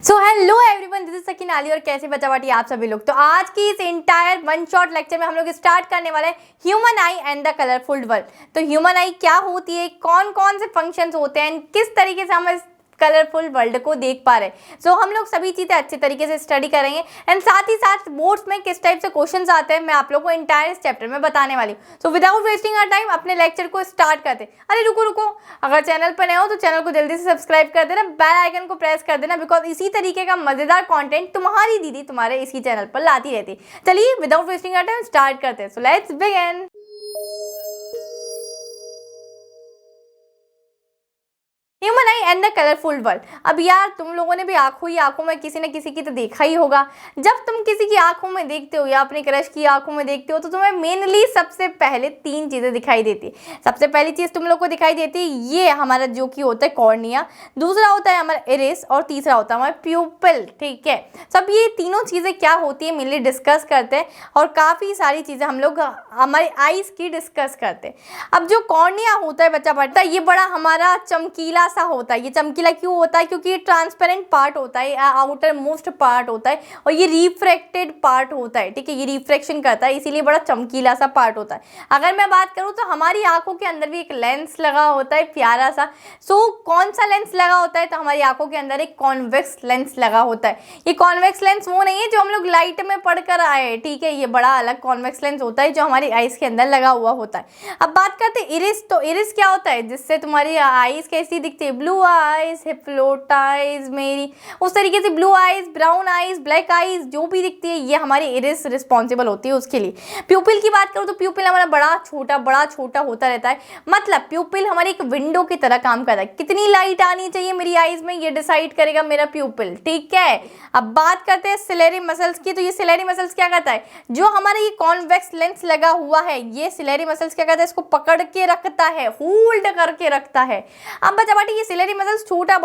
So hello everyone, this is Sakeen Ali और कैसे बचा बाटी आप सभी लोग। तो आज की इस इंटायर वन शॉट लेक्चर में हम लोग स्टार्ट करने वाले हैं human eye and the colourful world. तो ह्यूमन आई क्या होती है, कौन कौन से फंक्शंस होते हैं, किस तरीके से हम इस कलरफुल वर्ल्ड को देख पा रहे हैं। सो हम लोग सभी चीज़ें अच्छे तरीके से स्टडी करेंगे एंड साथ ही साथ बोर्ड्स में किस टाइप से क्वेश्चंस आते हैं मैं आप लोगों को इंटायर इस चैप्टर में बताने वाली हूँ। So without wasting our time अपने लेक्चर को स्टार्ट करते हैं। अरे रुको रुको, अगर चैनल पर नए हो तो चैनल को जल्दी से सब्सक्राइब कर देना, बेल आइकन को प्रेस कर देना, बिकॉज इसी तरीके का मजेदार कॉन्टेंट तुम्हारी दीदी तुम्हारे इसी चैनल पर लाती रहती है। चलिए without wasting our time start करते हैं। So let's begin. Human eye and the colourful world. अब यार तुम लोगों ने भी आंखों ही आंखों में किसी न किसी की तो देखा ही होगा। जब तुम किसी की आंखों में देखते हो या अपने क्रश की आंखों में देखते हो तो तुम्हें मेनली सबसे पहले तीन चीज़ें दिखाई देती है। सबसे पहली चीज़ तुम लोग को दिखाई देती है ये हमारा जो कि होता है कॉर्निया, दूसरा होता है हमारा इरिस और तीसरा होता है हमारा प्यूपिल। ठीक है, सब ये तीनों चीज़ें क्या होती है मेनली डिस्कस करते हैं और काफ़ी सारी चीज़ें हम लोग हमारे आईज की डिस्कस करते हैं। अब जो कॉर्निया होता है बच्चा पढ़ता है, ये बड़ा हमारा चमकीला सा होता है। ये चमकीला क्यों होता है? क्योंकि ये ट्रांसपेरेंट पार्ट होता है, आउटर मोस्ट पार्ट होता है और ये रिफ्रैक्टेड पार्ट होता है। ठीक है, ये रिफ्रैक्शन करता है, इसीलिए बड़ा चमकीला सा पार्ट होता है। अगर मैं बात करूं तो हमारी आंखों के अंदर भी एक लेंस लगा होता है प्यारा सा। कौन सा लेंस लगा होता है? तो हमारी आंखों के अंदर एक कॉन्वेक्स लेंस लगा होता है। ये कॉन्वेक्स लेंस वो नहीं है जो हम लोग लाइट में पढ़कर आए। ठीक है, ये बड़ा अलग कॉन्वेक्स लेंस होता है जो हमारी आईज के अंदर लगा हुआ होता है। अब बात करते हैं इरिस। तो इरिस क्या होता है? जिससे तुम्हारी आईज कैसी दिखती है? ब्लू आईज, हिप्लोट आईज, मेरी उस तरीके से blue eyes, brown eyes, black eyes जो भी दिखती है ये हमारी इरिस रिस्पॉन्सिबल होती है उसके लिए। प्यूपिल की बात करूँ तो प्यूपिल हमारा बड़ा छोटा होता रहता है। मतलब प्यूपिल हमारी एक विंडो की तरह काम करता है। कितनी लाइट आनी चाहिए मेरी आईज में ये डिसाइड करेगा मेरा प्यूपिल। ठीक है, अब बात करते हैं सिलेरी मसल्स की। तो ये सिलेरी मसल्स क्या करता है? जो हमारा ये कॉन्वेक्स लेंस लगा हुआ है ये सिलेरी मसल्स क्या करता है? इसको पकड़ के रखता है, होल्ड करके रखता है। अब बच्चा बाटी ये सिलेरी मसल्स छोटा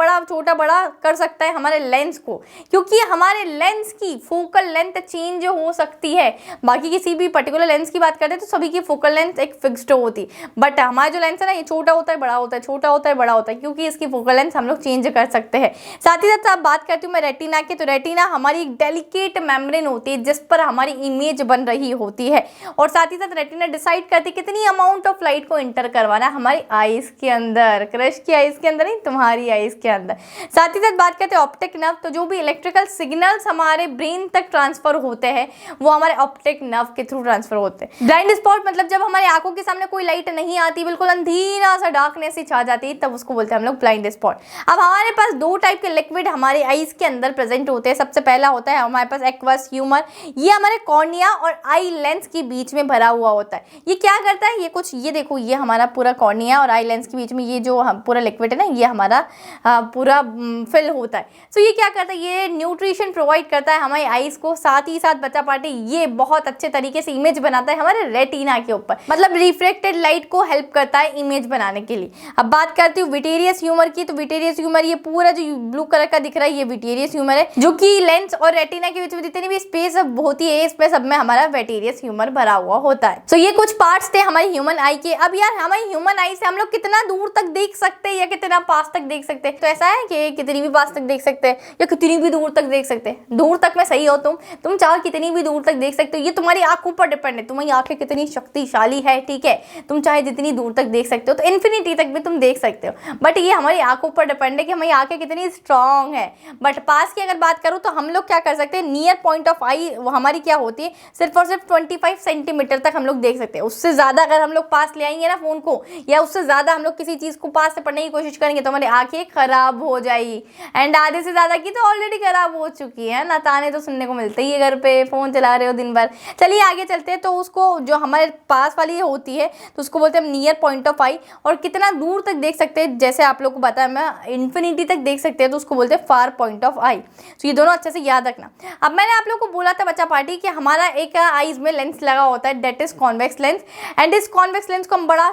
बड़ा कर सकता है हमारे लेंस को, क्योंकि हमारे लेंस की फोकल लेंथ चेंज हो सकती है। बाकी किसी भी पर्टिकुलर लेंस की बात करते हैं तो सभी की फोकल लेंथ एक फिक्स्ड होती, बट हमारा जो लेंस है ना ये छोटा होता है बड़ा होता है, छोटा होता है बड़ा होता है, क्योंकि इसकी फोकल लेंथ हम लोग चेंज कर सकते हैं। साथ ही साथ आप बात करती हूँ मैं रेटिना की। तो रेटिना हमारी एक डेलिकेट मेम्ब्रेन होती है जिस पर हमारी इमेज बन रही होती है और साथ ही साथ रेटिना डिसाइड करती है कितनी अमाउंट ऑफ लाइट को इंटर करवाना है हमारी आईज के अंदर, क्रश की आईज के अंदर नहीं, तुम्हारी आईज के अंदर। साथ ही साथ बात करते हैं ऑप्टिक नर्व। तो जो भी इलेक्ट्रिकल सिग्नल्स हमारे ब्रेन तक ट्रांसफर होते हैं वो हमारे ऑप्टिक नर्व के थ्रू ट्रांसफर होते हैं। ब्लाइंड स्पॉट मतलब जब हमारी आंखों के सामने कोई लाइट नहीं आती, बिल्कुल अंधेरा सा डार्कनेस ही छा जाती है, तब उसको बोलते हैं हम लोग ब्लाइंड स्पॉट। अब हमारे पास दो टाइप के लिक्विड हमारे आईज के अंदर प्रेजेंट होते हैं। सबसे पहला होता है हमारे पास एक्वस ह्यूमर। ये हमारे कॉर्निया और आई लेंस के बीच में भरा हुआ होता है। ये क्या करता है? ये देखो, ये हमारा पूरा कॉर्निया और आई लेंस के बीच में ये जो पूरा लिक्विड है ना ये हमारा पूरा फिल होता है। सो ये क्या करता है? ये न्यूट्रिशन प्रोवाइड करता है हमारी आईज को। साथ ही साथ बच्चा पार्टी ये बहुत अच्छे तरीके से इमेज बनाता है हमारे रेटिना के ऊपर, मतलब रिफ्लेक्टेड लाइट को हेल्प करता है इमेज बनाने के लिए। अब बात करती हूँ विटेरियस ह्यूमर की। तो विटेरियस ह्यूमर ये पूरा जो ब्लू कलर का दिख रहा है ये विटेरियस ह्यूमर है, जो कि लेंस और रेटिना के बीच में जितनी भी स्पेस होती है इसमें सब में हमारा विटेरियस ह्यूमर भरा हुआ होता है। सो ये कुछ पार्ट्स थे हमारी ह्यूमन आई के। अब यार हमारी ह्यूमन आई से हम लोग कितना दूर तक देख सकते हैं या कितना पास तक देख सकते हैं? तो ऐसा है कि कितनी भी पास तक देख सकते हैं या कितनी भी दूर तक देख सकते हैं। दूर तक में सही हो तुम चाहो कितनी भी दूर तक देख सकते हो। ये तुम्हारी आंखों पर डिपेंड है, तुम्हारी आंखें कितनी शक्तिशाली है। ठीक है, तुम चाहे जितनी दूर तक देख सकते हो, तो इन्फिनिटी तक भी तुम देख सकते हो, बट ये हमारी आंखों पर डिपेंड है कि हमारी आंखें कितनी स्ट्रांग है। बट पास की अगर बात करूँ तो हम लोग क्या कर सकते हैं, नियर पॉइंट ऑफ आई हमारी क्या होती है, सिर्फ और सिर्फ 25 सेंटीमीटर तक हम लोग देख सकते हैं। उससे ज़्यादा अगर हम लोग पास ले आएंगे ना फ़ोन को, या उससे ज़्यादा हम लोग किसी चीज़ को पास से पढ़ने की कोशिश करेंगे तो हमारी आंखें खराब हो जाएगी। एंड आधे से ज़्यादा की तो ऑलरेडी खराब हो चुकी है ना, ताने तो सुनने को मिलते ही है घर पे, फ़ोन चला रहे हो दिन भर। चलिए आगे चलते हैं। तो उसको जो हमारे पास वाली होती है तो उसको बोलते हैं हम नियर पॉइंट ऑफ आई। और कितना दूर तक देख सकते हैं, जैसे आप लोग को बताया मैं इन्फिनिटी तक देख सकते हैं, तो उसको बोलते हैं फार पॉइंट ऑफ आई। तो ये दोनों अच्छे से याद रखना। अब मैंने आप लोग को बोला था बच्चा पार्टी कि हमारा एक आईज में लेंस लगा होता है, that is convex lens. And इस कॉन्वेक्स लेंस को हम बड़ा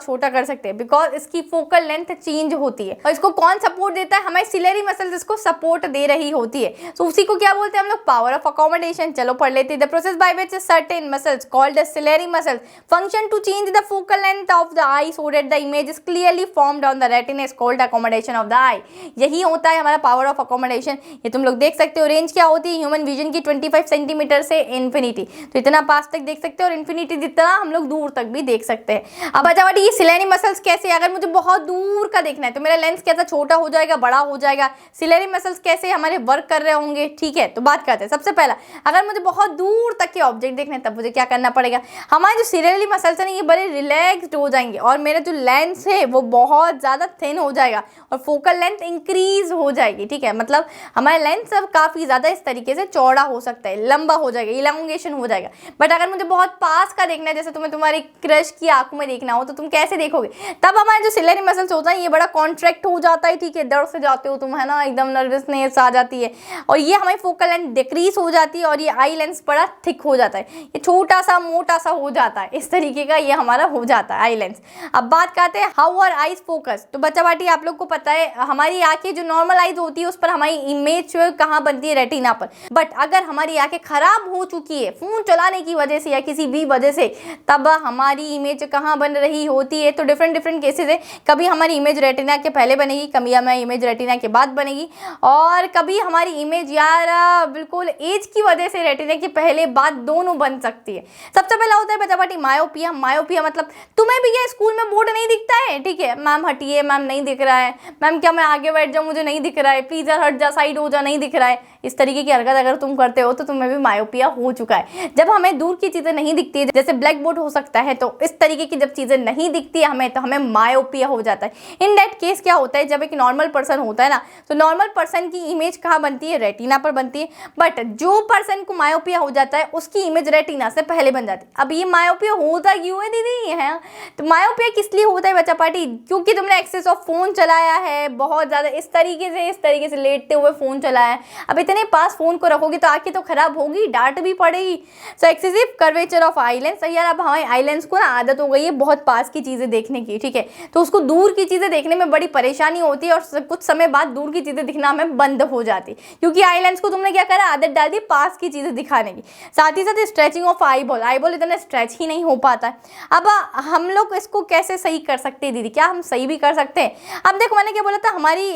छोटा कर सकते हैं बिकॉज इसकी फोकल लेंथ चेंज होती है। और इसको कौन सपोर्ट देता है? हमारी सिलेरी मसल्स इसको सपोर्ट दे रही होती है। तो उसी को क्या बोलते हैं हम लोग? Power of accommodation. चलो पढ़ लेते हैं। The process by which certain muscles called the ciliary muscles function to change the focal length of the eye so that the image is clearly formed on the retina is called accommodation of the eye. यही होता है हमारा power of accommodation. ये तुम लोग देख सकते हो। रेंज क्या होती है ह्यूमन विजन की? 25 सेंटीमीटर से इन्फिनिटी। तो इतना पास तक देख सकते हो और इन्फिनिटी जितना हम लोग दूर तक भी देख सकते हैं। अब बचा ये सिलेरी मसल्स कैसे? अगर मुझे बहुत दूर का देखना है तो मेरा लेंस कैसा? छोटा हो जाएगा, बड़ा हो जाएगा। सिलेरी मसल्स कैसे हमारे वर्क कर रहे होंगे? ठीक है, तो बात करते हैं। सबसे पहला, अगर मुझे बहुत दूर तक के ऑब्जेक्ट देखने हैं तब मुझे क्या करना पड़ेगा? हमारे जो सिलेरी मसल्स है ना ये बड़े रिलैक्स्ड हो जाएंगे और मेरा जो लेंस है वो बहुत ज़्यादा थिन हो जाएगा और फोकल लेंथ इंक्रीज हो जाएगी। ठीक है, मतलब हमारा लेंस अब काफ़ी ज़्यादा इस तरीके से चौड़ा हो सकता है, लंबा हो जाएगा, इलांगेशन हो जाएगा। बट अगर मुझे बहुत पास का देखना है, जैसे तुम्हें तुम्हारी क्रश की आंखों में देखना हो, तो तुम कैसे देखोगे? तब हमारे जो सिलेरी मसल्स होता है ये बड़ा कॉन्ट्रैक्ट हो जाता है। ठीक है, डर से जाते हो तुम, है ना, एकदम नर्वसनेस आ जाती है और ये हमारी फोकल लेंथ डिक्रीज हो जाती है और ये आई लेंस बड़ा थिक हो जाता है, ये छोटा सा मोटा सा हो जाता है। इस तरीके का ये हमारा हो जाता है आई लेंस। अब बात करते हैं हाउ आर आईज फोकस। तो बच्चा बाटी आप लोग को पता है हमारी आंखें जो नॉर्मल आईज होती है उस पर हमारी इमेज कहाँ बनती है? रेटिना पर। बट अगर हमारी आंखें खराब हो चुकी है फोन चलाने की वजह से या किसी भी वजह से, तब हमारी इमेज कहाँ बन रही होती है? तो डिफरेंट केसेस है। कभी हमारी इमेज रेटिना के पहले बनेगी, कभी हमारी इमेज रेटिना के बाद बनेगी और कभी हमारी इमेज यार बिल्कुल एज की वजह से रेटिना के पहले बाद दोनों बन सकती है। सबसे पहला होता है बच्चा बाटी मायोपिया। मायोपिया मतलब तुम्हें भी क्या स्कूल में बोर्ड नहीं दिखता है? ठीक है, मैम हटिए, मैम नहीं दिख रहा है, मैम क्या मैं आगे बैठ जाऊँ, मुझे नहीं दिख रहा है, प्लीज यार हट जा, साइड हो जा, नहीं दिख रहा है। इस तरीके की हरकत अगर तुम करते हो तो तुम्हें भी मायोपिया हो चुका है। जब हमें दूर की चीजें नहीं दिखती है, जैसे ब्लैक बोर्ड हो सकता है, तो इस तरीके की जब चीजें नहीं दिखती है हमें, तो हमें मायोपिया हो जाता है। इन दैट केस क्या होता है, जब एक नॉर्मल पर्सन होता है ना, तो नॉर्मल पर्सन की इमेज कहाँ बनती है? रेटिना पर बनती है। बट जो पर्सन को मायोपिया हो जाता है उसकी इमेज रेटिना से पहले बन जाती है। अब ये मायोपिया होता क्यों है दीदी? है तो मायोपिया किस लिए होता है बच्चा पार्टी? क्योंकि तुमने एक्सेस ऑफ फोन चलाया है बहुत ज्यादा, इस तरीके से लेटते हुए फोन चलाया है। अब इतने पास फोन को रखोगे तो आंखें तो खराब होगी, डांट भी पड़ेगी। सो excessive curvature of eye lens. यार अब हमारे आई लेंस को ना आदत हो गई है बहुत पास की चीजें देखने की। ठीक है, तो उसको दूर की चीजें देखने में बड़ी परेशानी होती है और कुछ समय बाद दूर की चीजें दिखना हमें बंद हो जाती है, क्योंकि आई लेंस को तुमने क्या करा? आदत डाल दी पास की चीजें दिखाने की। साथ ही साथ stretching of eye ball. Eye ball इतना स्ट्रेच ही नहीं हो पाता है। अब हम लोग इसको कैसे सही कर सकते हैं दीदी? क्या हम सही भी कर सकते हैं? अब देखो मैंने क्या बोला था, हमारी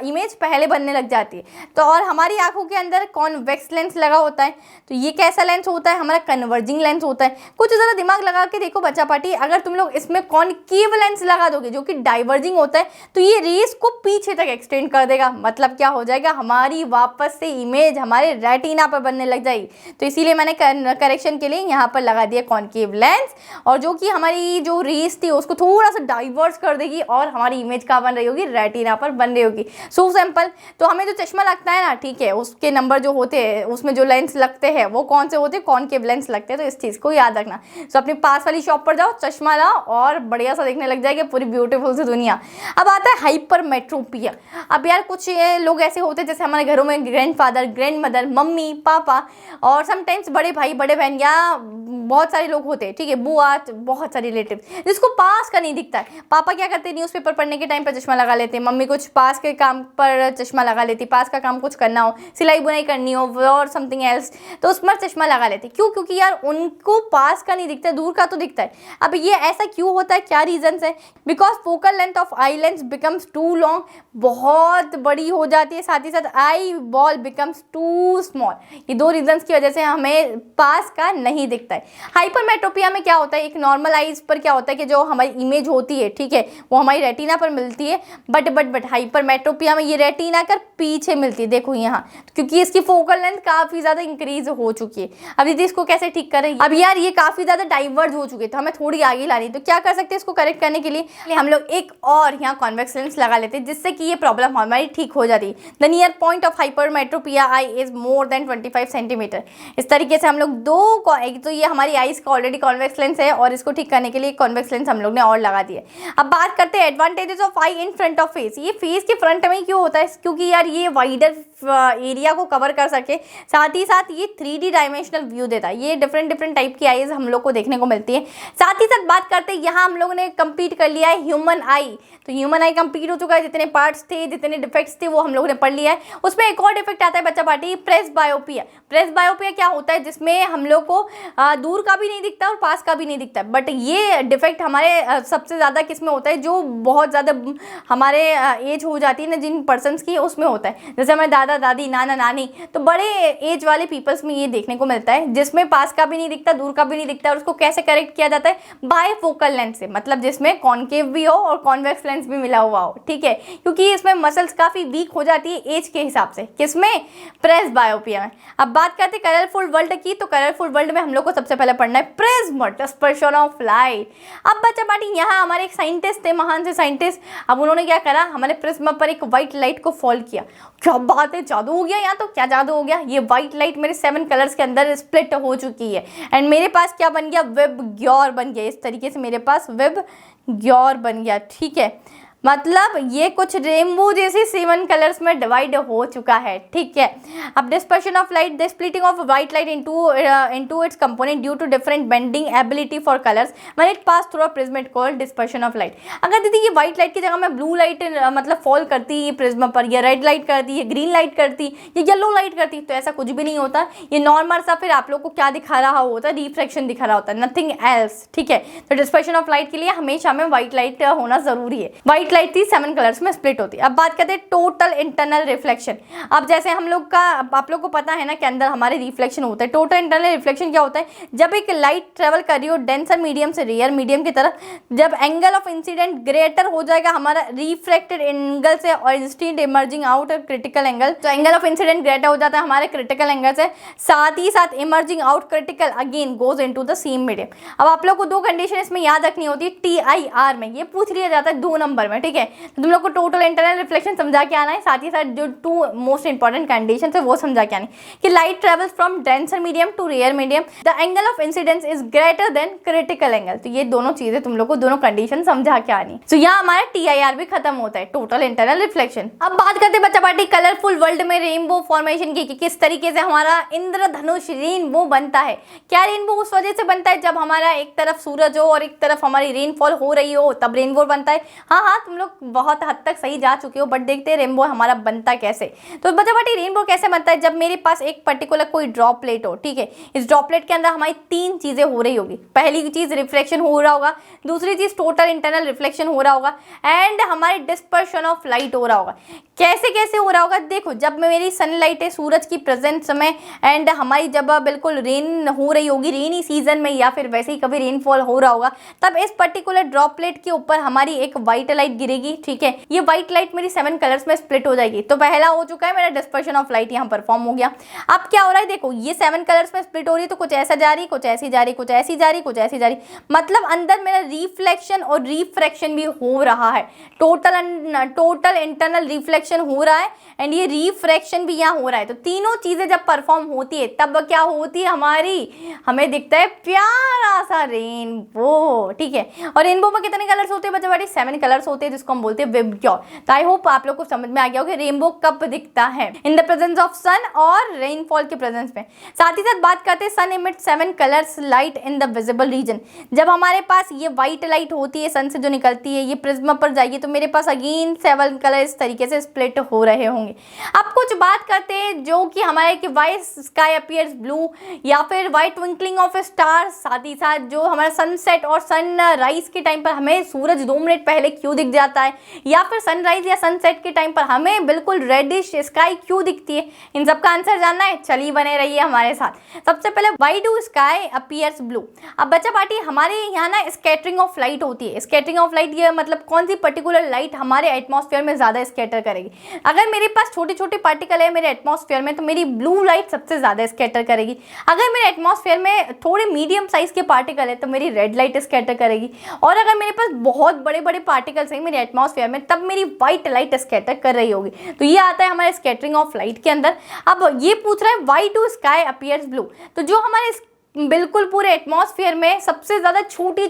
इमेज पहले बनने लग जाती है तो, और हमारी आंखों के अंदर कॉन्वेक्स लेंस लगा होता है। तो ये कैसा लेंस होता है? हमारा कन्वर्जिंग लेंस होता है। कुछ ज़रा दिमाग लगा के देखो बच्चा पार्टी, अगर तुम लोग इसमें कॉनकेव लेंस लगा दोगे जो कि डाइवर्जिंग होता है, तो ये रेस को पीछे तक एक्सटेंड कर देगा। मतलब क्या हो जाएगा? हमारी वापस से इमेज हमारे रेटिना पर बनने लग जाएगी। तो इसीलिए मैंने करेक्शन के लिए यहाँ पर लगा दिया कॉनकेव लेंस, और जो कि हमारी जो रेस थी उसको थोड़ा सा डाइवर्स कर देगी और हमारी इमेज कहाँ बन रही होगी? रेटिना पर बन रही होगी। So simple. तो हमें जो चश्मा लगता है ना, ठीक है, उसके नंबर जो होते हैं उसमें जो लेंस लगते हैं वो कौन से होते हैं? कॉनकेव लेंस लगते हैं। तो इस चीज़ को याद रखना। तो अपने पास वाली शॉप पर जाओ, चश्मा लाओ और बढ़िया सा देखने लग जाएगी पूरी ब्यूटीफुल सी दुनिया। अब आता है हाइपरमेट्रोपिया। अब यार कुछ लोग ऐसे होते हैं जैसे हमारे घरों में ग्रैंडफादर, ग्रैंडमदर, मम्मी, पापा और समटाइम्स बड़े भाई, बड़े बहन या बहुत सारे लोग होते हैं, ठीक है, बुआ, बहुत सारे रिलेटिव, जिसको पास का नहीं दिखता है। पापा क्या करते हैं? न्यूज़पेपर पढ़ने के टाइम पर चश्मा लगा लेते हैं। मम्मी कुछ पास के काम पर चश्मा लगा लेती, पास का काम कुछ करना हो, सिलाई बुनाई करनी हो और समथिंग एल्स, तो उस पर चश्मा लगा लेते। क्यों? क्योंकि यार उनको पास का नहीं दिखता है, दूर का तो दिखता है। अब ये ऐसा क्यों होता है? क्या रीजंस है? Because focal length of eye lens becomes too long, बहुत बड़ी हो जाती है। साथ ही साथ eye ball becomes too small. ये दो रीजंस की वजह से हमें पास का नहीं दिखता है। हाइपरमेट्रोपिया में क्या होता है? एक नॉर्मल आईज पर क्या होता है कि जो हमारी इमेज होती है, ठीक है, वो हमारी रेटिना पर मिलती है। बट हाइपरमेट्रोपिया में ये रेटिना कर पीछे मिलती है। देखो यहाँ, क्योंकि इसकी फोकल लेंथ काफी ज्यादा इंक्रीज हो चुकी है। अब दीदी इसको कैसे ठीक करें? अब यार ये काफी ज्यादा डाइवर्ज हो चुके, तो हमें थोड़ी आगे लानी। तो क्या कर सकते हैं इसको करेक्ट करने के लिए? हम लोग एक और यहाँ कॉन्वेक्स लेंस लगा लेते हैं, जिससे कि ये प्रॉब्लम हमारी ठीक हो जाती है। The near point of hypermetropia I is more than 25 centimetre. इस तरीके से हम लोग एक तो ये हमारी हमारी आइज का ऑलरेडी कॉन्वेक्स लेंस है और इसको ठीक करने के लिए कॉन्वेक्स लेंस हम लोग ने और लगा दिया। अब बात करते हैं advantages of I in front of face. ये फेस के फ्रंट में क्यों होता है? क्योंकि यार ये वाइडर एरिया को कवर कर सके, साथ ही साथ ये 3D डायमेंशनल व्यू देता है। ये डिफरेंट टाइप की आईज हम लोग को देखने को मिलती है। साथ ही साथ बात करते हैं, यहाँ हम लोगों ने कंप्लीट कर लिया है ह्यूमन आई। तो ह्यूमन आई कंप्लीट हो चुका है, जितने पार्ट्स थे, जितने डिफेक्ट्स थे वो हम लोगों ने पढ़ लिया है। उसमें एक और डिफेक्ट आता है बच्चा पार्टी, प्रेस बायोपिया। प्रेस बायोपिया क्या होता है? जिसमें हम लोग को दूर का भी नहीं दिखता और पास का भी नहीं दिखता। बट ये डिफेक्ट हमारे सबसे ज़्यादा किस में होता है? जो बहुत ज़्यादा हमारे एज हो जाती है ना जिन पर्सनस की, उसमें होता है। जैसे हमारे दादा दादी, नाना नानी, तो बड़े एज वाले पीपल्स में ये देखने को मिलता है, जिसमें पास का भी नहीं दिखता, दूर का भी नहीं दिखता। और उसको कैसे करेक्ट किया जाता है? बायफोकल लेंस से, मतलब जिसमें कॉन्केव भी हो और कॉन्वेक्स लेंस भी मिला हुआ हो, ठीक है, क्योंकि इसमें मसल्स काफ़ी वीक हो जाती है एज के हिसाब से। किसमें? प्रेस बायोपिया में। अब बात करते हैं कलरफुल वर्ल्ड की। तो कलरफुल वर्ल्ड में हम लोग को सबसे पहले पढ़ना है प्रिज्म, डिस्पर्शन ऑफ लाइट। अब बच्चा पार्टी यहाँ हमारे एक साइंटिस्ट थे, महान से साइंटिस्ट। अब उन्होंने क्या करा? हमारे प्रिज्म पर एक व्हाइट लाइट को फॉल किया। क्या बात है, जादू हो गया यहाँ तो। क्या जादू हो गया? ये व्हाइट लाइट मेरे 7 कलर्स के अंदर स्प्लिट हो चुकी है एंड मेरे पास क्या बन गया? वेब ग्योर बन गया। इस तरीके से मेरे पास वेब ग्योर बन गया, ठीक है। मतलब ये कुछ रेनबो जैसे 7 कलर्स में डिवाइड हो चुका है, ठीक है। अब dispersion of light, the splitting of white light into its component due to different bending ability for colours when it pass through a prism it called dispersion of light. अगर दीदी ये व्हाइट लाइट की जगह में blue light मतलब fall करती है prism पर, या रेड लाइट करती है, ग्रीन लाइट करती, या येलो लाइट करती, तो ऐसा कुछ भी नहीं होता। ये नॉर्मल सा फिर आप लोग को क्या दिखा रहा होता है? रिफ्रैक्शन दिखा रहा होता है, नथिंग एल्स, ठीक है। तो डिस्पर्शन ऑफ लाइट के लिए हमेशा में व्हाइट लाइट होना जरूरी है। व्हाइट लाइट थी 7 कलर्स में स्प्लिट होती है। अब बात करते हैं टोटल इंटरनल रिफ्लेक्शन। अब जैसे हम लोग का, आप लोग को पता है ना कि अंदर हमारे रिफ्लेक्शन होता है। टोटल इंटरनल रिफ्लेक्शन क्या होता है? जब एक लाइट ट्रेवल कर रही हो डेंसर मीडियम से रेयर मीडियम की तरफ, जब एंगल ऑफ इंसिडेंट ग्रेटर हो जाएगा हमारा रिफ्रैक्टेड एंगल से और instant emerging out critical angle, तो एंगल ऑफ इंसिडेंट ग्रेटर हो जाता है हमारे क्रिटिकल एंगल से, साथ ही साथ emerging out critical again goes into the same medium. अब आप लोग को 2 कंडीशन इसमें याद रखनी होती है। TIR में ये पूछ लिया जाता है 2 नंबर में, ठीक है। तो तुम लोग को टोटल इंटरनल रिफ्लेक्शन समझा के आना है, साथ ही साथ जो 2 मोस्ट इंपॉर्टेंट कंडीशन है वो समझा के आनी कि light travels from denser medium to rarer medium, the angle of incidence is greater than critical angle. तो ये दोनों चीजें तुम लोग को दोनों कंडीशन समझा के आनी। तो यहाँ हमारा TIR भी खत्म होता है, टोटल इंटरनल रिफ्लेक्शन। अब बात करते हैं बच्चा पार्टी कलरफुल वर्ल्ड में रेनबो फॉर्मेशन की, किस तरीके से हमारा इंद्रधनुष रेनबो बनता है। क्या रेनबो उस वजह से बनता है जब हमारा एक तरफ सूरज हो और एक तरफ हमारी रेनफॉल हो रही हो, तब रेनबो बनता है। हाँ, तुम लोग बहुत हद तक सही जा चुके हो, बट देखते हैं रेनबो हमारा बनता कैसे। तो बच्चा पार्टी रेनबो कैसे बनता है? जब मेरे पास एक पर्टिकुलर कोई ड्रॉपलेट हो, ठीक है, इस ड्रॉपलेट के अंदर हमारी 3 चीजें हो रही होगी। पहली चीज रिफ्लेक्शन हो रहा होगा, दूसरी चीज टोटल इंटरनल रिफ्लेक्शन हो रहा होगा, एंड हमारी डिस्पर्शन ऑफ लाइट हो रहा होगा। कैसे कैसे हो रहा होगा? देखो, जब मेरी सनलाइट है सूरज की प्रेजेंस में, एंड हमारी जब बिल्कुल रेन हो रही होगी रेनी सीजन में, या फिर वैसे ही कभी रेनफॉल हो रहा होगा, तब इस पर्टिकुलर ड्रॉपलेट के ऊपर हमारी एक व्हाइट लाइट गिरेगी, ठीक है। ये व्हाइट लाइट मेरी 7 कलर्स में स्प्लिट हो जाएगी। तो पहला हो चुका है मेरा डिस्पर्शन ऑफ लाइट, यहाँ परफॉर्म हो गया। अब क्या हो रहा है? देखो, ये 7 कलर्स में स्प्लिट हो रही है, तो कुछ ऐसा जा रही, कुछ ऐसी जा रही, कुछ ऐसी जा रही, कुछ ऐसी जा रही, मतलब अंदर मेरा रिफ्लेक्शन और रिफ्रैक्शन भी हो रहा है। टोटल इंटरनल रिफ्लेक्शन हो रहा है एंड ये रिफ्रैक्शन भी यहाँ हो रहा है। तो तीनों चीजें जब परफॉर्म होती है तब क्या होती है हमारी? हमें दिखता है प्यारा सा रेनबो, ठीक है। और रेनबो में कितने कलर्स होते हैं बच्चा पार्टी? 7 कलर्स होते हैं, जिसको हम बोलते हैं वेब ग्योर। तो आई होप आप लोग को समझ में आ गया हो कि रेनबो कब दिखता है, इन द प्रेजेंस ऑफ सन और रेनफॉल के प्रेजेंस में। साथ ही साथ बात करते हैं sun emit 7 colours light in the visible region. जब हमारे पास ये व्हाइट लाइट होती है सन से जो निकलती है, ये प्रिज्म पर जाएगी, तो मेरे पास अगेन 7 कलर इस तरीके से स्प्लिट हो रहे होंगे। अब कुछ बात करते हैं जो कि हमारे कि वाइट स्काई अपीयर्स ब्लू, या फिर वाइट ट्विंकलिंग ऑफ स्टार्स। साथ ही साथ जो हमारा सनसेट और सनराइज के टाइम पर हमें सूरज 2 मिनट पहले क्यों दिख जाता है, या फिर सनराइज या सनसेट के टाइम पर हमें बिल्कुल रेडिश स्काई क्यों दिखती है, इन सब का आंसर जानना है? चलिए बने रहिए हमारे साथ। सबसे पहले why do sky appears blue. अब बच्चा पार्टी हमारे यहाँ ना स्कैटरिंग ऑफ लाइट होती है। स्कैटरिंग ऑफ लाइट ये मतलब कौन सी पर्टिकुलर लाइट हमारे एटमॉस्फेयर में ज़्यादा स्कैटर करेगी। अगर मेरे पास छोटे छोटे पार्टिकल है मेरे एटमॉस्फेयर में, तो मेरी ब्लू लाइट सबसे ज़्यादा स्कैटर करेगी। अगर मेरे एटमॉस्फेयर में थोड़े मीडियम साइज के पार्टिकल है तो मेरी रेड लाइट स्कैटर करेगी। और अगर मेरे पास बहुत बड़े बड़े पार्टिकल्स हैं मेरे एटमॉस्फेयर में, तब मेरी व्हाइट लाइट स्कैटर कर रही होगी। तो ये आता है हमारे स्कैटरिंग ऑफ लाइट के अंदर। अब ये पूछ रहा है why do sky appears blue. तो जो हमारे बिल्कुल पूरे एटमॉस्फेयर में सबसे ज़्यादा छोटे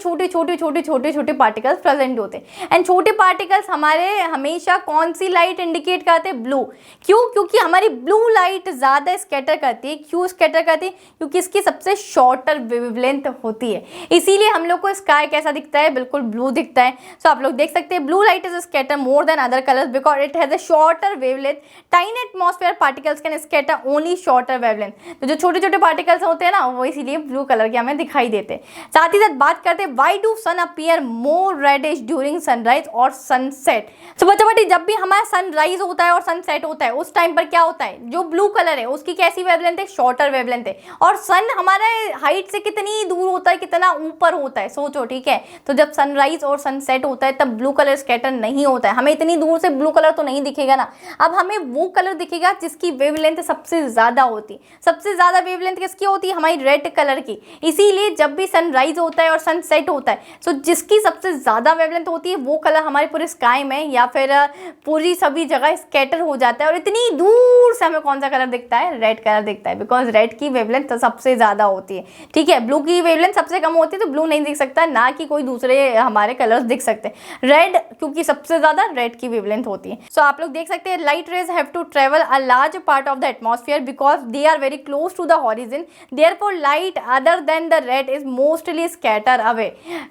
पार्टिकल्स प्रेजेंट होते हैं। एंड छोटे पार्टिकल्स हमारे हमेशा कौन सी लाइट इंडिकेट करते हैं? ब्लू। क्यों? क्योंकि हमारी ब्लू लाइट ज़्यादा स्कैटर करती है। क्यों स्कैटर करती है? क्योंकि इसकी सबसे शॉर्टर वेवलेंथ होती है, इसीलिए हम लोग को स्काई कैसा दिखता है? बिल्कुल ब्लू दिखता है। सो आप लोग देख सकते हैं blue light is scatter more than other colours because it has a shorter wavelength. Tiny atmosphere particles can scatter only shorter wavelength. तो जो छोटे छोटे पार्टिकल्स होते हैं ना, वो इसीलिए ब्लू कलर के हमें दिखाई देते हैं। साथ ही साथ बात करते हैं why do sun appear more reddish during sunrise और सनसेट। तो बच्चा जब भी हमारा सनराइज होता है और सनसेट होता है उस टाइम पर क्या होता है? जो ब्लू कलर है उसकी कैसी वेवलेंथ है? शॉर्टर वेवलेंथ है। और सन हमारा हाइट से कितनी दूर होता है, कितना ऊपर होता है, सोचो। ठीक है, तो जब सनराइज और सनसेट होता है तब ब्लू कलर स्कैटर नहीं होता है। हमें इतनी दूर से ब्लू कलर तो नहीं दिखेगा ना। अब हमें वो कलर दिखेगा जिसकी वेवलेंथ सबसे ज्यादा होती है। सबसे ज्यादा वेवलेंथ किसकी होती है? हमारी रेड कलर की। इसीलिए जब भी सनराइज होता है और सनसेट होता है तो जिसकी सबसे ज्यादा वेवलेंथ होती है वो कलर हमारे पूरे स्काई में या फिर पूरी सभी जगह स्कैटर हो जाता है। और इतनी दूर से हमें कौन सा कलर दिखता है? रेड कलर दिखता है, बिकॉज रेड की वेवलेंथ सबसे ज्यादा होती है। ठीक है, ब्लू की वेवलेंथ सबसे कम होती है तो ब्लू नहीं दिख सकता, ना कि कोई दूसरे हमारे कलर्स दिख सकते हैं। रेड क्योंकि सबसे ज्यादा रेड की वेवलेंथ होती है। सो आप लोग देख सकते हैं light rays have to travel a large part of the atmosphere because they are very close to the horizon, therefore light other than the red is mostly scatter away.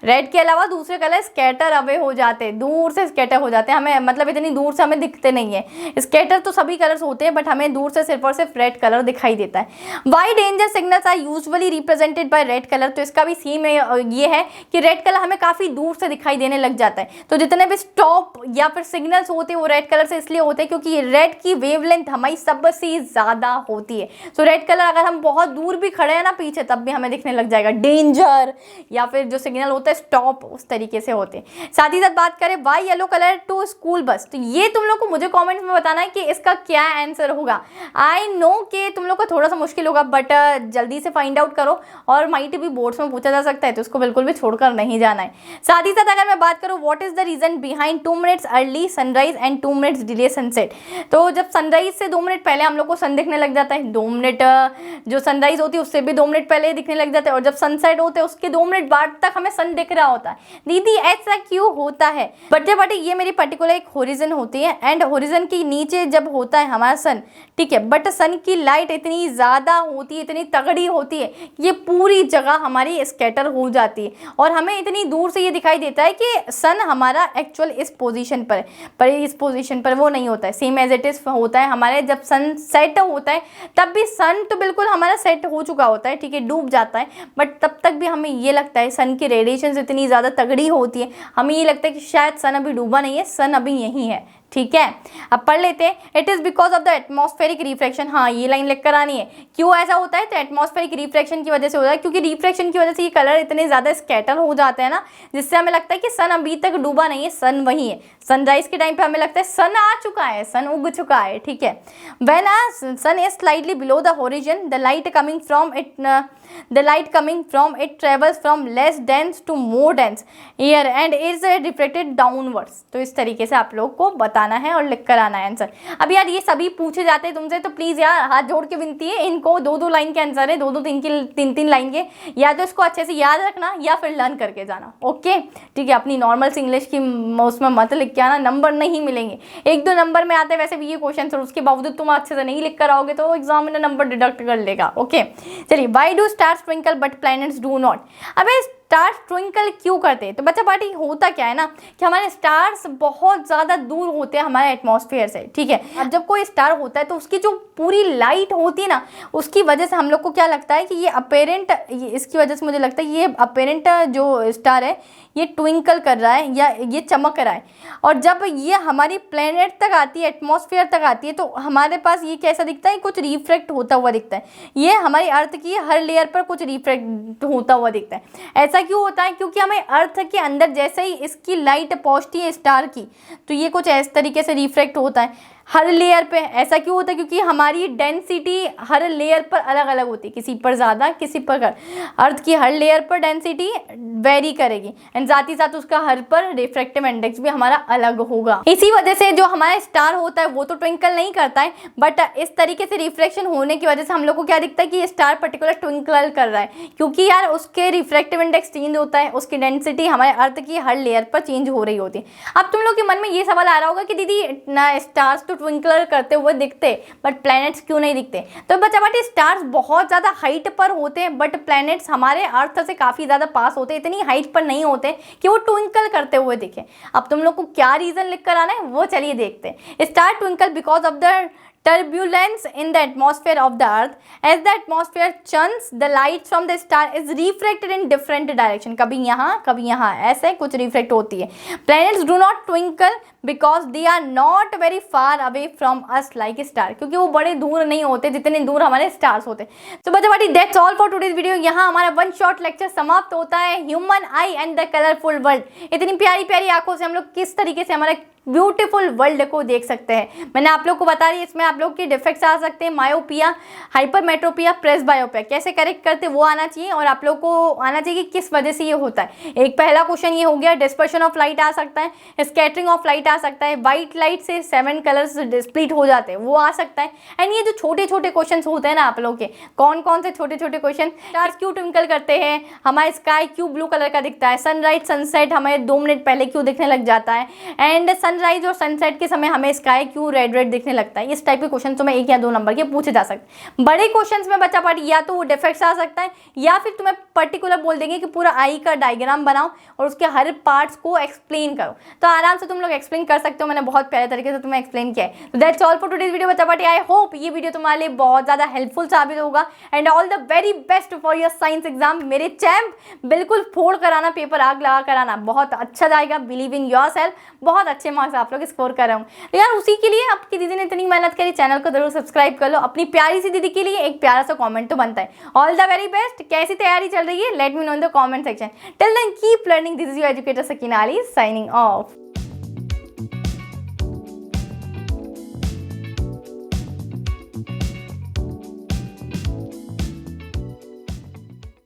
Red के अलावा दूसरे कलर स्कैटर अवे हो जाते हैं, दूर से scatter हो जाते हैं। हमें मतलब इतनी दूर से हमें दिखते नहीं है। स्कैटर तो सभी कलर्स होते हैं बट हमें दूर से सिर्फ और सिर्फ रेड कलर दिखाई देता है। Why danger signals are usually represented by red colour. तो इसका भी सीन ये है कि रेड कलर हमें काफी दूर से दिखाई देने लग जाता है। तो जितने भी स्टॉप या फिर सिग्नल्स होते हैं वो रेड कलर से इसलिए होते हैं क्योंकि रेड की वेवलेंथ हमारी सबसे ज्यादा होती है। सो रेड कलर अगर हम बहुत दूर भी खड़े हैं ना पीछे तब भी हमें दिखने लग जाएगा। डेंजर या फिर जो सिग्नल होता है स्टॉप, उस तरीके से होते हैं। साथ ही साथ बात करें why yellow colour to school bus. तो ये तुम लोग को मुझे कमेंट्स में बताना है कि इसका क्या आंसर होगा। आई नो कि तुम लोग को थोड़ा सा मुश्किल होगा बट जल्दी से फाइंड आउट करो। और माइट भी बोर्ड्स में पूछा जा सकता है तो उसको बिल्कुल भी छोड़कर नहीं जाना है। साथ ही साथ अगर मैं बात करूँ what is the reason behind 2 minutes early sunrise and 2 minutes delay sunset. तो जब सनराइज से 2 मिनट पहले हम लोग को सन दिखने लग जाता है, 2 मिनट जो सनराइज होती है उससे भी 2 मिनट पहले दिखने लग जाता है, और जब सनसेट होते हैं उसके 2 मिनट बाद तक हमें सन दिख रहा होता है। दीदी ऐसा क्यों होता है? बटे ये मेरी पर्टिकुलर एक होरिजन होती है एंड होरिजन के नीचे जब होता है हमारा सन, ठीक है, बट सन की लाइट इतनी ज़्यादा होती है, इतनी तगड़ी होती है, ये पूरी जगह हमारी स्कैटर हो जाती है और हमें इतनी दूर से ये दिखाई देता है कि सन हमारा एक्चुअल इस पोजीशन पर है, पर इस पोजीशन पर वो नहीं होता है। सेम एज इट इज होता है हमारे जब सन सेट होता है तब भी सन तो बिल्कुल हमारा सेट हो चुका होता है, ठीक है, डूब जाता है, बट तब तक भी हमें ये लगता है सन की रेडिएशन इतनी ज़्यादा तगड़ी होती है, हमें ये लगता है कि शायद सन अभी डूबा नहीं है, सन अभी यहीं है। ठीक है, अब पढ़ लेते हैं। It is because of the atmospheric refraction. हाँ, ये लाइन लिख कर आनी है। क्यों ऐसा होता है? तो एटमॉस्फेरिक रिफ्रैक्शन की वजह से होता है, क्योंकि रिफ्रैक्शन की वजह से ये कलर इतने ज्यादा स्कैटर हो जाते हैं ना, जिससे हमें लगता है कि सन अभी तक डूबा नहीं है, सन वही है। सनराइज के टाइम पे हमें लगता है सन आ चुका है, सन उग चुका है। ठीक है, when sun is slightly below the horizon the light coming from it travels from less dense to more dense air and is reflected downwards. तो इस तरीके से आप लोग को बताना है और लिख कर आना है आंसर। अब यार ये सभी पूछे जाते हैं तुमसे, तो प्लीज यार हाथ जोड़ के विनती है, इनको 2-2 लाइन के आंसर है, 2-2 3-3 लाइन के, या तो इसको अच्छे से याद रखना या फिर लर्न करके जाना। ओके, ठीक है, अपनी नॉर्मल से इंग्लिश की उसमें मत लिख के आना, नंबर नहीं मिलेंगे। 1-2 नंबर में आते हैं वैसे भी ये क्वेश्चन, और उसके बावजूद तुम अच्छे से नहीं लिख कर आओगे तो एग्जाम में नंबर डिडक्ट कर लेगा। ओके, चलिए, why do stars twinkle but planets do not. अबे स्टार्स ट्विंकल क्यों करते हैं? तो बच्चा पार्टी होता क्या है ना कि हमारे स्टार्स बहुत ज़्यादा दूर होते हैं हमारे एटमॉस्फेयर से। ठीक है, अब जब कोई स्टार होता है तो उसकी जो पूरी लाइट होती है ना, उसकी वजह से हम लोग को क्या लगता है कि ये अपेरेंट, इसकी वजह से मुझे लगता है ये अपेरेंट जो स्टार है ये ट्विंकल कर रहा है या ये चमक रहा है। और जब ये हमारी प्लेनेट तक आती है, एटमॉस्फेयर तक आती है, तो हमारे पास ये कैसा दिखता है? कुछ रिफ्रैक्ट होता हुआ दिखता है। ये हमारी अर्थ की हर लेयर पर कुछ रिफ्रैक्ट होता हुआ दिखता है। ऐसा क्यों होता है? क्योंकि हमें अर्थ के अंदर जैसे ही इसकी लाइट पहुंचती है स्टार की, तो ये कुछ इस तरीके से रिफ्रैक्ट होता है। हर लेयर पे। ऐसा क्यों होता है? क्योंकि हमारी डेंसिटी हर लेयर पर अलग अलग होती है, किसी पर ज़्यादा किसी पर कम। अर्थ की हर लेयर पर डेंसिटी वेरी करेगी एंड साथ ही साथ उसका हर पर रिफ्रैक्टिव इंडेक्स भी हमारा अलग होगा। इसी वजह से जो हमारा स्टार होता है वो तो ट्विंकल नहीं करता है, बट इस तरीके से रिफ्लेक्शन होने की वजह से हम लोग को क्या दिखता है कि ये स्टार पर्टिकुलर ट्विंकल कर रहा है, क्योंकि यार उसके रिफ्रैक्टिव इंडेक्स चेंज होता है, उसकी डेंसिटी हमारे अर्थ की हर लेयर पर चेंज हो रही होती है। अब तुम लोग के मन में ये सवाल आ रहा होगा कि दीदी ना स्टार्स तो ट्विंकल करते हुए दिखते बट प्लैनेट्स क्यों नहीं दिखते? तो बच्चा बट स्टार्स बहुत ज़्यादा हाइट पर होते हैं, बट प्लैनेट्स हमारे अर्थ से काफ़ी ज़्यादा पास होते हैं, इतनी हाइट पर नहीं होते कि वो ट्विंकल करते हुए दिखे। अब तुम लोग को क्या रीज़न लिख कर आना है वो चलिए देखते हैं। Star twinkle because of the turbulence in the atmosphere of the earth. As the atmosphere churns, the light from the star is refracted in different direction. कभी यहाँ ऐसे कुछ रिफ्लेक्ट होती है। Planets do not twinkle because they are not very far away from us like star, क्योंकि वो बड़े दूर नहीं होते जितने दूर हमारे स्टार्स होते। तो बच्चा बाटी that's all for today's video. यहाँ हमारा वन शॉट लेक्चर समाप्त होता है। Human eye and the colourful world. इतनी प्यारी प्यारी आंखों से हम लोग किस तरीके से हमारा ब्यूटीफुल वर्ल्ड को देख सकते हैं। मैंने आप लोग को बता दी, इसमें आप लोग के डिफेक्ट्स आ सकते हैं, मायोपिया, हाइपरमेट्रोपिया, प्रेसबायोपिया, कैसे करेक्ट करते वो आना चाहिए, और आप लोग को आना चाहिए कि किस वजह से ये होता है। एक पहला क्वेश्चन ये हो गया, डिस्पर्शन ऑफ लाइट आ सकता है, स्कैटरिंग ऑफ लाइट आ सकता है, व्हाइट लाइट से 7 कलर्स स्प्लिट हो जाते हैं वो आ सकता है। एंड ये जो छोटे छोटे क्वेश्चन होते हैं ना आप लोग के, कौन कौन से छोटे छोटे क्वेश्चन, स्टार्स क्यों ट्विंकल करते हैं, हमारा स्काई क्यों ब्लू कलर का दिखता है, सनराइज सनसेट हमें 2 मिनट पहले क्यों दिखने लग जाता है, एंड सनराइज और सनसेट के समय हमें स्काई क्यों रेड रेड दिखने लगता है। इस टाइप के क्वेश्चन तुम्हें 1 या 2 नंबर के पूछे जा सकते हैं। बड़े क्वेश्चंस में बच्चा पार्टी या तो वो डिफेक्ट्स आ सकता है, या फिर तुम्हें पर्टिकुलर बोल देंगे कि पूरा आई का डायग्राम बनाओ और उसके हर पार्ट्स को एक्सप्लेन करो। तो आराम से तुम लोग एक्सप्लेन कर सकते हो, मैंने बहुत प्यारे तरीके से तुम्हें एक्सप्लेन किया है। तो that's all for today's video बच्चा पार्टी। आई होप ये वीडियो तुम्हारे लिए बहुत ज़्यादा हेल्पफुल साबित होगा। And all the very best for your science exam. मेरे चैम्प बिल्कुल फोड़ कर आना, पेपर आग लगा कर आना, बहुत अच्छा जाएगा। बिलीव इन योर सेल्फ, बहुत अच्छे मार्क्स आप लोग स्कोर कर रहे हूँ। तो यार उसी के लिए आपकी दीदी ने इतनी मेहनत करी, चैनल को जरूर सब्सक्राइब कर लो। अपनी प्यारी सी दीदी के लिए एक प्यारा सा कमेंट तो बनता है। All the very best. कैसी तैयारी चल रही है let me know in the comment section. Till then keep learning. This is your educator Sakina Ali signing of.